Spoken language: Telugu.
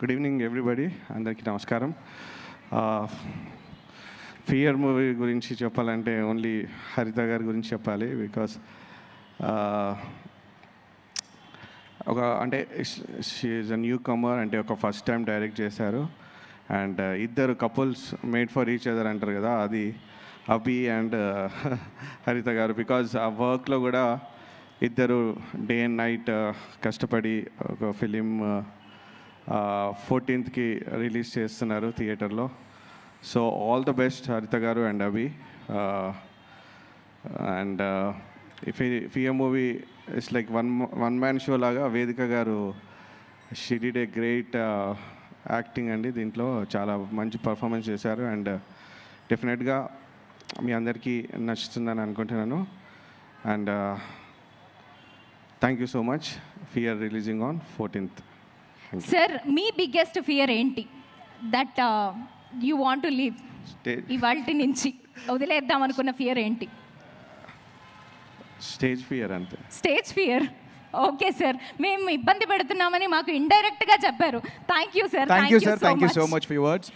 గుడ్ ఈవినింగ్ ఎవ్రీబడి, అందరికీ నమస్కారం. ఫియర్ మూవీ గురించి చెప్పాలంటే ఓన్లీ హరిత గారి గురించి చెప్పాలి. బికాస్ ఒక అంటే she is a newcomer, అంటే ఒక ఫస్ట్ టైం డైరెక్ట్ చేశారు. అండ్ ఇద్దరు couples made for each other అంటారు కదా, అది అభి అండ్ హరిత గారు. బికాజ్ ఆ వర్క్లో కూడా ఇద్దరు డే అండ్ నైట్ కష్టపడి ఒక ఫిలిం 14th రిలీజ్ చేస్తున్నారు థియేటర్లో. సో ఆల్ ద బెస్ట్ హరిత గారు and Abhi. And fear movie it's like one man show లాగా. వేదిక గారు she did a great acting అండి, దీంట్లో చాలా మంచి పర్ఫార్మెన్స్ చేశారు. అండ్ డెఫినెట్గా మీ అందరికీ నచ్చుతుందని అనుకుంటున్నాను. And thank you so much. Fear releasing on 14th. Sir, మీ బిగ్గెస్ట్ ఫియర్ ఏంటి that you want to leave? ఇవాల్టి నుంచి వదిలేద్దాం అనుకున్న ఫియర్ ఏంటి? స్టేజ్ ఫియర్ అంతే. Stage fear. ఓకే సార్, మేము ఇబ్బంది పెడుతున్నామని మాకు ఇండైరెక్ట్గా చెప్పారు. Thank you sir. Thank you so much for your words.